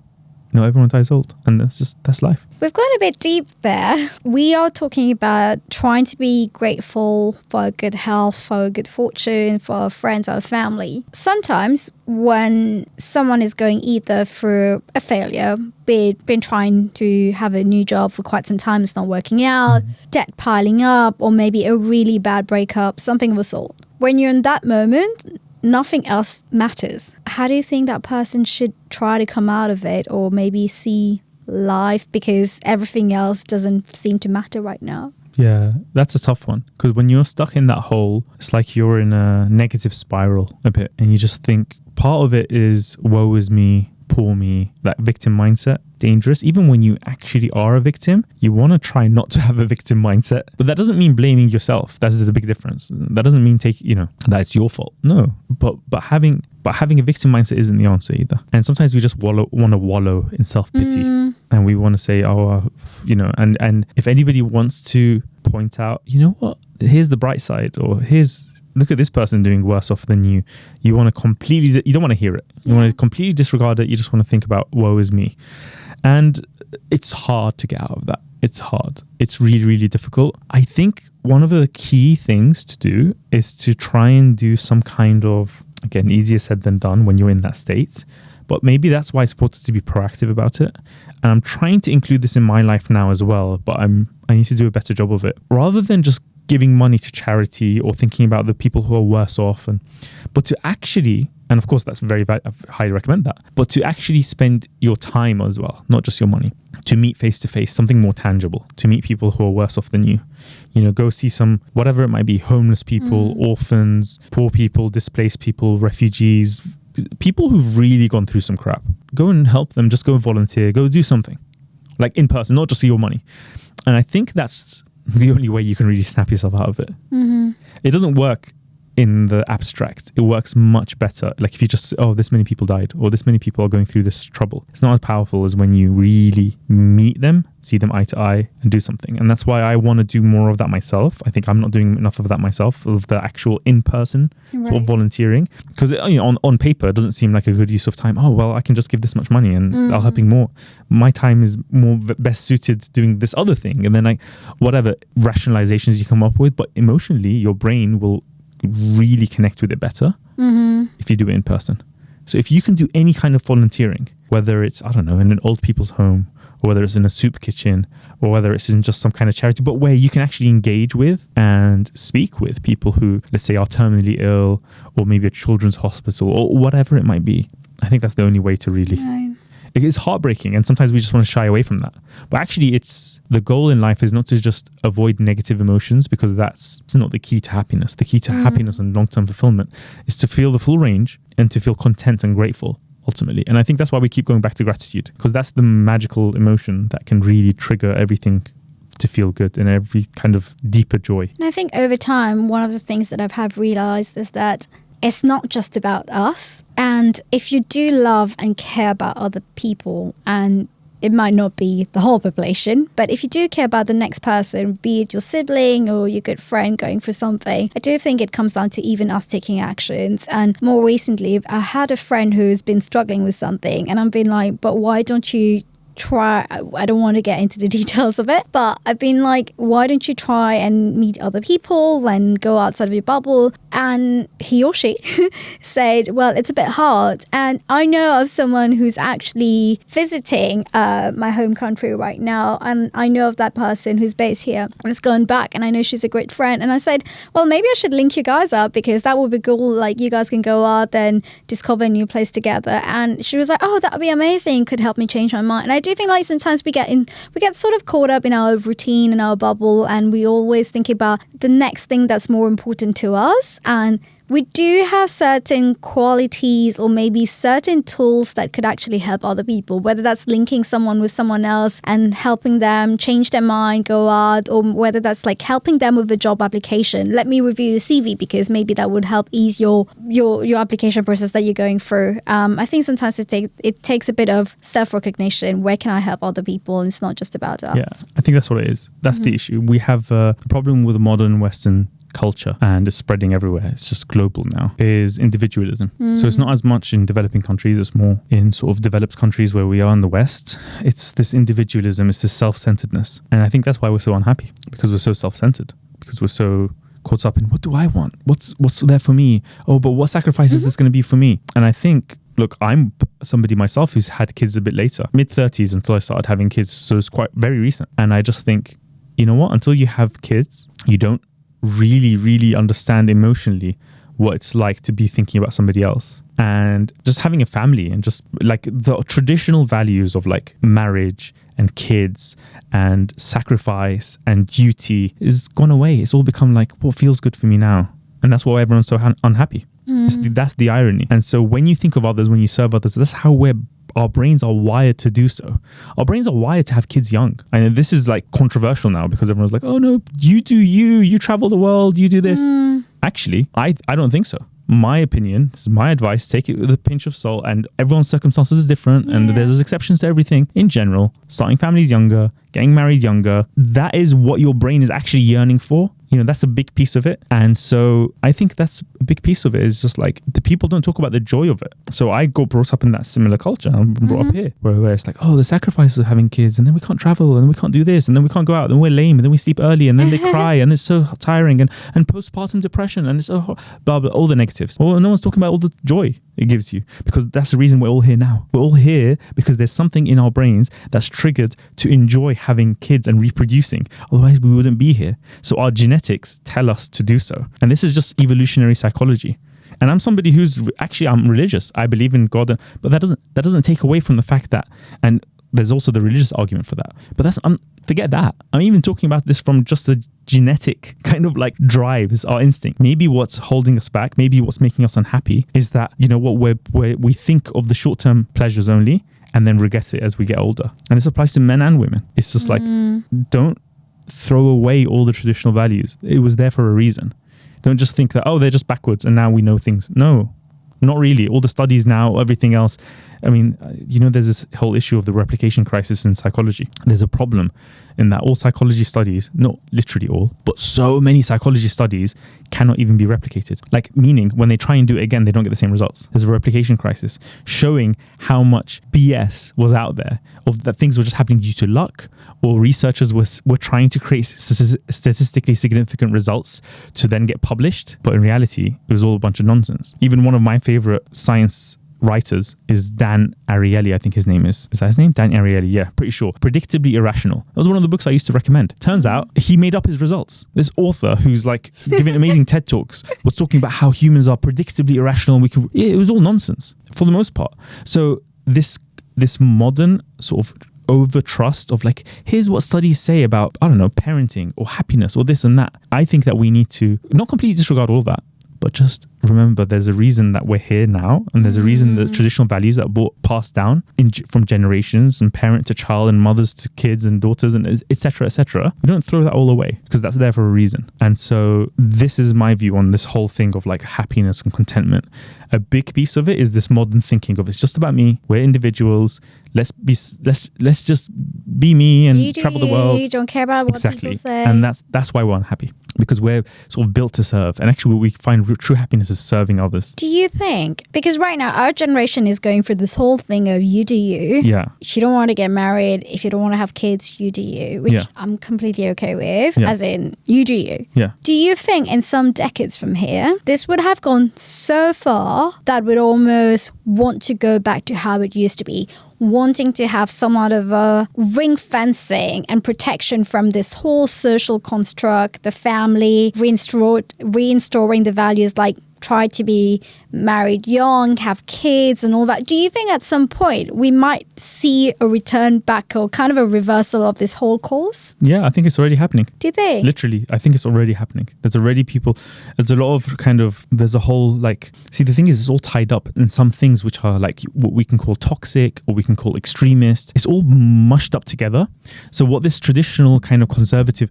Not everyone dies old, and that's life. We've gone a bit deep there. We are talking about trying to be grateful for our good health, for our good fortune, for our friends, our family. Sometimes when someone is going either through a failure, been trying to have a new job for quite some time, it's not working out, debt piling up, or maybe a really bad breakup, something of a sort. When you're in that moment, nothing else matters. How do you think that person should try to come out of it, or maybe see life because everything else doesn't seem to matter right now? Yeah, that's a tough one, because when you're stuck in that hole, it's like you're in a negative spiral a bit, and you just think part of it is woe is me, poor me, that victim mindset. Dangerous. Even when you actually are a victim, you want to try not to have a victim mindset. But that doesn't mean blaming yourself. That's the big difference. That doesn't mean that it's your fault. No. But having a victim mindset isn't the answer either. And sometimes we just want to wallow in self-pity. And we want to say, and if anybody wants to point out, you know what, here's the bright side, or look at this person doing worse off than you. You want to you don't want to hear it. You want to completely disregard it. You just want to think about woe is me. And it's hard to get out of that. It's hard. It's really, really difficult. I think one of the key things to do is to try and do some kind of, again, easier said than done when you're in that state. But maybe that's why it's important to be proactive about it. And I'm trying to include this in my life now as well, but I need to do a better job of it. Rather than just giving money to charity or thinking about the people who are worse off, but to actually, and of course that's I highly recommend that, but to actually spend your time as well, not just your money, to meet face to face, something more tangible, to meet people who are worse off than you. You know, go see some, whatever it might be, homeless people, orphans, poor people, displaced people, refugees, people who've really gone through some crap. Go and help them, just go and volunteer, go do something, like in person, not just see your money. And I think that's the only way you can really snap yourself out of it. It doesn't work in the abstract. It works much better. Like if you just, this many people died, or this many people are going through this trouble. It's not as powerful as when you really meet them, see them eye to eye, and do something. And that's why I want to do more of that myself. I think I'm not doing enough of that myself, of the actual in-person sort of volunteering. Because on paper, it doesn't seem like a good use of time. Oh, well, I can just give this much money and I'll helping more. My time is more best suited doing this other thing. And then whatever rationalizations you come up with, but emotionally, your brain will really connect with it better if you do it in person. So if you can do any kind of volunteering, whether it's, I don't know, in an old people's home, or whether it's in a soup kitchen, or whether it's in just some kind of charity, but where you can actually engage with and speak with people who, let's say, are terminally ill, or maybe a children's hospital, or whatever it might be. I think that's the only way to really... Right. It's heartbreaking, and sometimes we just want to shy away from that. But actually, it's the goal in life is not to just avoid negative emotions, because it's not the key to happiness. The key to happiness and long-term fulfillment is to feel the full range and to feel content and grateful, ultimately. And I think that's why we keep going back to gratitude, because that's the magical emotion that can really trigger everything to feel good and every kind of deeper joy. And I think over time, one of the things that I've realized is that it's not just about us. And if you do love and care about other people, and it might not be the whole population, but if you do care about the next person, be it your sibling or your good friend going through something, I do think it comes down to even us taking actions. And more recently, I had a friend who's been struggling with something, and I've been like, but why don't you try, I don't want to get into the details of it, but I've been like, why don't you try and meet other people and go outside of your bubble? And he or she said, well, it's a bit hard. And I know of someone who's actually visiting my home country right now, and I know of that person who's based here and has gone back, and I know she's a great friend. And I said, well, maybe I should link you guys up, because that would be cool. Like, you guys can go out and discover a new place together. And she was like, oh, that would be amazing, could help me change my mind. And I do think like sometimes we get sort of caught up in our routine and our bubble, and we always think about the next thing that's more important to us. And we do have certain qualities or maybe certain tools that could actually help other people, whether that's linking someone with someone else and helping them change their mind, go out, or whether that's like helping them with a job application. Let me review your CV, because maybe that would help ease your application process that you're going through. I think sometimes it takes a bit of self-recognition. Where can I help other people? And it's not just about us. Yeah, I think that's what it is. That's the issue. We have a problem with the modern Western culture, and it's spreading everywhere. It's just global now, is individualism. So it's not as much in developing countries, it's more in sort of developed countries where we are in the West. It's this individualism, it's this self-centeredness. And I think that's why we're so unhappy, because we're so self-centered, because we're so caught up in, what do I want? What's there for me? Oh, but what sacrifice is this going to be for me? And I think, look, I'm somebody myself who's had kids a bit later, mid-30s until I started having kids. So it's quite very recent. And I just think, you know what? Until you have kids, you don't really understand emotionally what it's like to be thinking about somebody else. And just having a family, and just like the traditional values of like marriage and kids and sacrifice and duty is gone away. It's all become like, what feels good for me now? And that's why everyone's so unhappy. That's the irony. And so when you think of others, when you serve others, that's how our brains are wired to do so. Our brains are wired to have kids young. And this is like controversial now, because everyone's like, oh no, you do you travel the world, you do this. Actually, I don't think so. My opinion, this is my advice, take it with a pinch of salt, and everyone's circumstances is different, and there's exceptions to everything. In general, starting families younger, getting married younger, that is what your brain is actually yearning for. You know, that's a big piece of it. And so I think that's a big piece of it, is just like the people don't talk about the joy of it. So I got brought up in that similar culture. I'm brought up here where it's like, oh, the sacrifices of having kids, and then we can't travel, and then we can't do this, and then we can't go out, and we're lame, and then we sleep early, and then they cry, and it's so tiring, and postpartum depression, and it's so blah, blah, all the negatives. Well, no one's talking about all the joy it gives you, because that's the reason we're all here now. We're all here because there's something in our brains that's triggered to enjoy having kids and reproducing. Otherwise, we wouldn't be here. So our genetics tell us to do so. And this is just evolutionary psychology. And I'm somebody who's I'm religious. I believe in God, but that doesn't take away from the fact that, and there's also the religious argument for that. But forget that. I'm even talking about this from just the genetic kind of like drive, is our instinct. Maybe what's holding us back, maybe what's making us unhappy is that, you know what, we think of the short-term pleasures only and then regret it as we get older. And this applies to men and women. It's just like, don't throw away all the traditional values. It was there for a reason. Don't just think that, oh, they're just backwards and now we know things. No, not really. All the studies now, everything else. I mean, you know, there's this whole issue of the replication crisis in psychology. There's a problem in that all psychology studies, not literally all, but so many psychology studies cannot even be replicated. Like, meaning when they try and do it again, they don't get the same results. There's a replication crisis showing how much BS was out there, of that things were just happening due to luck, or researchers were trying to create statistically significant results to then get published. But in reality, it was all a bunch of nonsense. Even one of my favorite science writers is Dan Ariely, I think his name is. Is that his name? Dan Ariely, yeah, pretty sure. Predictably Irrational. That was one of the books I used to recommend. Turns out he made up his results. This author who's like giving amazing TED Talks was talking about how humans are predictably irrational. It was all nonsense for the most part. So this modern sort of over trust of like, here's what studies say about, I don't know, parenting or happiness or this and that. I think that we need to not completely disregard all that, but just remember there's a reason that we're here now, and there's a reason that traditional values that were passed down from generations, and parent to child and mothers to kids and daughters and etc. We don't throw that all away because that's there for a reason. And so this is my view on this whole thing of like happiness and contentment. A big piece of it is this modern thinking of it's just about me. We're individuals. Let's just be me and travel the world. You don't care about what people say. And that's why we're unhappy, because we're sort of built to serve. And actually, we find true happiness is serving others. Do you think? Because right now, our generation is going through this whole thing of you do you. Yeah. If you don't want to get married, if you don't want to have kids, you do you, which I'm completely okay with, as in you do you. Yeah. Do you think in some decades from here, this would have gone so far that we'd almost want to go back to how it used to be? Wanting to have somewhat of a ring fencing and protection from this whole social construct, the family, reinstoring the values like try to be married young, have kids and all that. Do you think at some point we might see a return back or kind of a reversal of this whole course? Yeah, I think it's already happening. Do you think? Literally, I think it's already happening. There's already people, there's a lot of there's a whole like, see, the thing is it's all tied up in some things which are like what we can call toxic or we can call extremist. It's all mushed up together. So what this traditional kind of conservative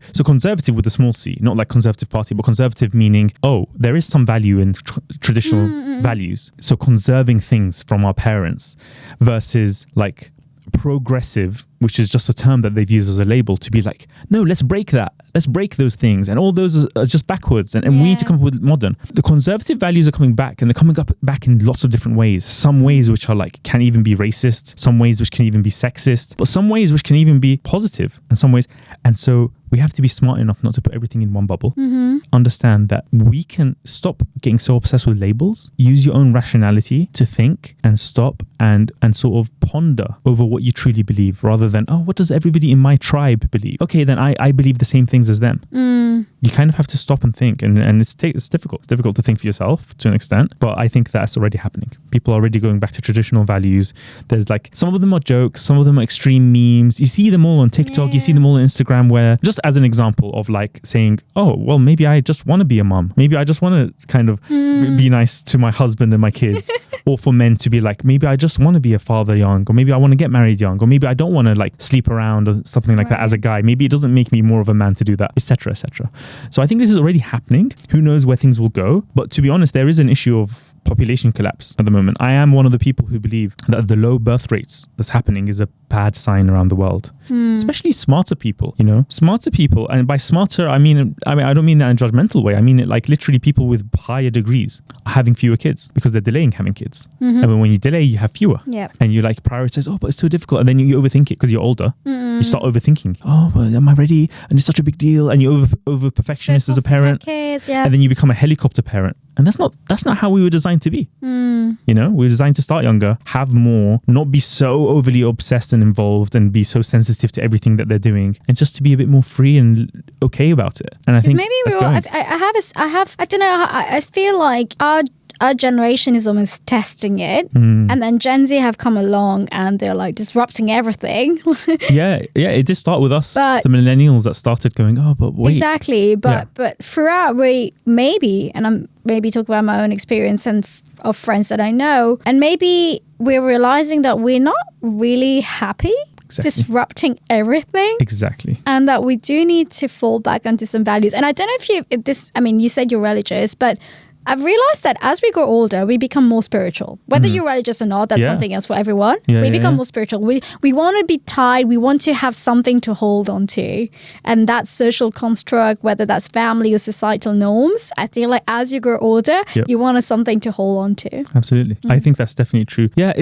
with a small c, not like Conservative Party, but conservative meaning, there is some value in traditional values. So conserving things from our parents versus like progressive, which is just a term that they've used as a label to be like, no, let's break that. Let's break those things. And all those are just backwards. And we need to come up with modern. The conservative values are coming back, and they're coming back in lots of different ways. Some ways which are like, can even be racist. Some ways which can even be sexist. But some ways which can even be positive in some ways. And so we have to be smart enough not to put everything in one bubble. Understand that we can stop getting so obsessed with labels. Use your own rationality to think and stop and sort of ponder over what you truly believe, rather than, what does everybody in my tribe believe? Okay, then I believe the same things as them. You kind of have to stop and think, and it's difficult. It's difficult to think for yourself to an extent, but I think that's already happening. People are already going back to traditional values. There's like, some of them are jokes, some of them are extreme memes. You see them all on TikTok, you see them all on Instagram, where just as an example of like saying, well, maybe I just want to be a mom. Maybe I just want to kind of be nice to my husband and my kids. Or for men to be like, maybe I just want to be a father young, or maybe I want to get married young, or maybe I don't want to like sleep around or something like that as a guy. Maybe it doesn't make me more of a man to do that, etc., etc. So I think this is already happening. Who knows where things will go? But to be honest, there is an issue of population collapse at the moment. I am one of the people who believe that the low birth rates that's happening is a bad sign around the world. Especially smarter people, smarter people. And by smarter, I don't mean that in a judgmental way. I mean it like literally people with higher degrees are having fewer kids because they're delaying having kids. And when you delay, you have fewer. And you like prioritize, but it's too difficult. And then you overthink it because you're older. You start overthinking. Well, am I ready? And it's such a big deal. And you're over perfectionist as a parent. Kids, and then you become a helicopter parent. And that's not how we were designed to be. We were designed to start younger, have more, not be so overly obsessed and involved and be so sensitive to everything that they're doing, and just to be a bit more free and okay about it. And I think maybe I don't know. I feel like our generation is almost testing it, and then Gen Z have come along and they're like disrupting everything. It did start with us, the millennials that started going, but wait. Exactly, but throughout we maybe, and I'm maybe talking about my own experience and of friends that I know, and maybe we're realizing that we're not really happy. Exactly. Disrupting everything. Exactly. And that we do need to fall back onto some values. And I don't know if you said you're religious, but I've realized that as we grow older, we become more spiritual. Whether you're religious or not, that's something else for everyone. We become more spiritual. We want to be tied. We want to have something to hold on to. And that social construct, whether that's family or societal norms, I feel like as you grow older, you want something to hold on to. Absolutely. I think that's definitely true. Yeah,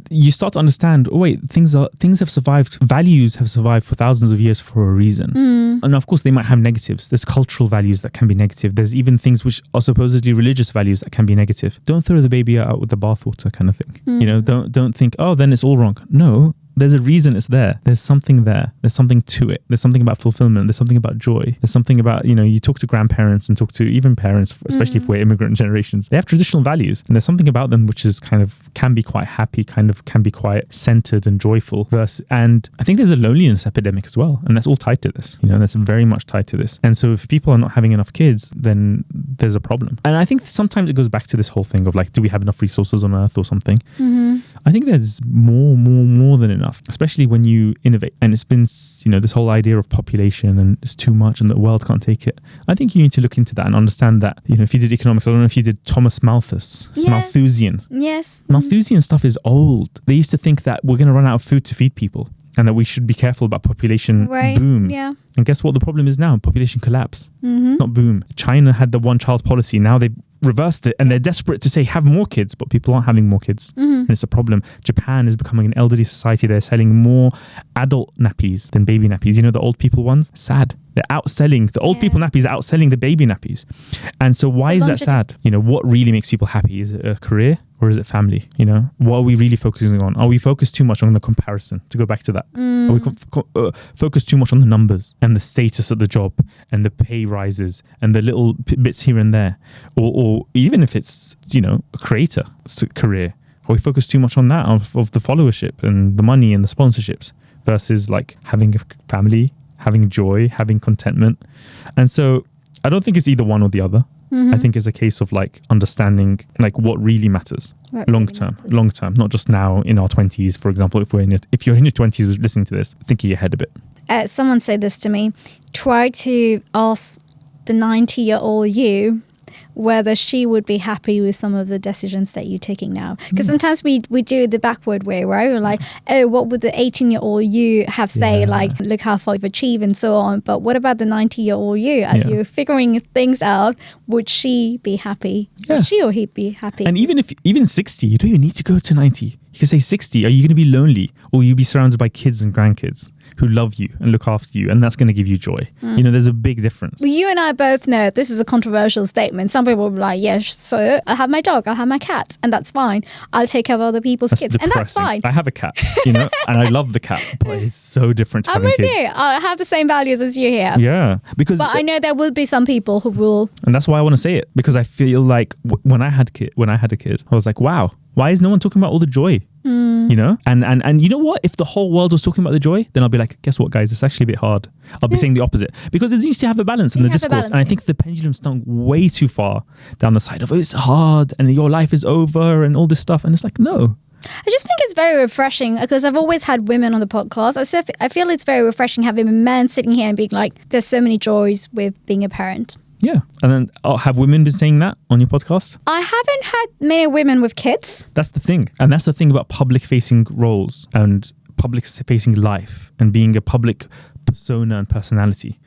you start to understand, things have survived. Values have survived for thousands of years for a reason. And of course, they might have negatives. There's cultural values that can be negative. There's even things which are supposedly religious religious values that can be negative. Don't throw the baby out with the bathwater kind of thing. You know, don't think, oh, then it's all wrong. No, there's a reason it's there. There's something there. There's something to it. There's something about fulfillment. There's something about joy. There's something about, you know, you talk to grandparents and talk to even parents, especially if we're immigrant generations. They have traditional values, and there's something about them which is kind of can be quite happy, kind of can be quite centered and joyful. And I think there's a loneliness epidemic as well, and that's all tied to this. You know, that's very much tied to this. And so if people are not having enough kids, then there's a problem. And I think sometimes it goes back to this whole thing of like, do we have enough resources on Earth or something? I think there's more than enough, especially when you innovate. And it's been, you know, this whole idea of population and it's too much and the world can't take it. I think you need to look into that and understand that, you know, if you did economics, I don't know if you did Thomas Malthus. It's Malthusian. Yes. Malthusian stuff is old. They used to think that we're going to run out of food to feed people and that we should be careful about population boom. Yeah. And guess what the problem is now? Population collapse. It's not boom. China had the one-child policy. Now they've reversed it and they're desperate to say have more kids, but people aren't having more kids. And it's a problem. Japan is becoming an elderly society. They're selling more adult nappies than baby nappies. You know, the old people ones? Sad. They're outselling, the old people nappies are outselling the baby nappies. And so why is that sad? You know, what really makes people happy? Is it a career or is it family? You know, what are we really focusing on? Are we focused too much on the comparison? To go back to that. Are we focused too much on the numbers and the status of the job and the pay rises and the little bits here and there? Or even if it's, you know, a creator career, are we focused too much on that of the followership and the money and the sponsorships versus like having a family, having joy, having contentment? And so I don't think it's either one or the other. I think it's a case of like understanding like what really matters long term, not just now in our 20s, for example. If you're in your 20s listening to this, thinking ahead a bit. Someone said this to me, try to ask the 90-year-old you whether she would be happy with some of the decisions that you're taking now. Because sometimes we do the backward way, right? We're like, oh, what would the 18-year-old you have say? Like, look how far you've achieved and so on. But what about the 90-year-old you? As you're figuring things out, would she be happy? Would she or he be happy? And even 60, you don't even need to go to 90. You can say 60, are you going to be lonely or will you be surrounded by kids and grandkids who love you and look after you, and that's going to give you joy? You know, there's a big difference. Well, you and I both know this is a controversial statement. Some people will be like, yes, so I'll have my dog, I'll have my cat, and that's fine. I'll take care of other people's kids, depressing. and that's fine. I have a cat, you know, and I love the cat, but it's so different to I'm having with kids. you. I have the same values as you here. Yeah, because But I know there will be some people who will. And that's why I want to say it, because I feel like when I had a kid, I was like, wow, why is no one talking about all the joy? You know, and you know what? If the whole world was talking about the joy, then I'll be like, guess what, guys? It's actually a bit hard. I'll be saying the opposite, because it needs to have a balance in the discourse. And I think the pendulum's swung way too far down the side of, oh, it's hard and your life is over and all this stuff. And it's like, no. I just think it's very refreshing because I've always had women on the podcast. So I feel it's very refreshing having men sitting here and being like, there's so many joys with being a parent. Yeah. And then have women been saying that on your podcast? I haven't had many women with kids. That's the thing. And that's the thing about public facing roles and public facing life and being a public persona and personality.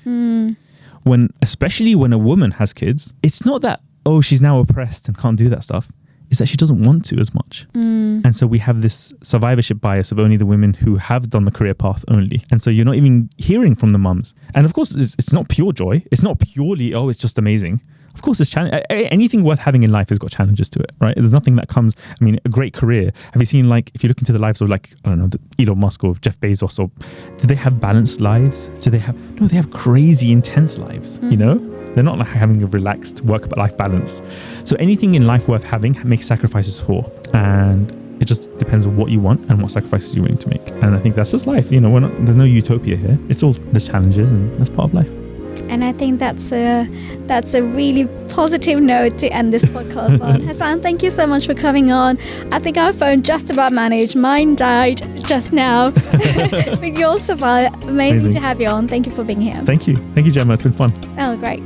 Especially when a woman has kids, it's not that, oh, she's now oppressed and can't do that stuff. It's that she doesn't want to as much. And so we have this survivorship bias of only the women who have done the career path only. And so you're not even hearing from the mums. And of course, it's not pure joy. It's not purely, oh, it's just amazing. Of course, it's anything worth having in life has got challenges to it, right? There's nothing that comes, I mean, a great career. Have you seen, like, if you look into the lives of, like, I don't know, Elon Musk or Jeff Bezos, or do they have balanced lives? No, they have crazy, intense lives, you know? They're not like having a relaxed work-life balance. So anything in life worth having, make sacrifices for. And it just depends on what you want and what sacrifices you're willing to make. And I think that's just life. You know, there's no utopia here. It's all the challenges, and that's part of life. And I think that's a really positive note to end this podcast on. Hasan, thank you so much for coming on. I think our phone just about managed. Mine died just now. But you'll survive. Amazing to have you on. Thank you for being here. Thank you, Gemma. It's been fun. Oh, great.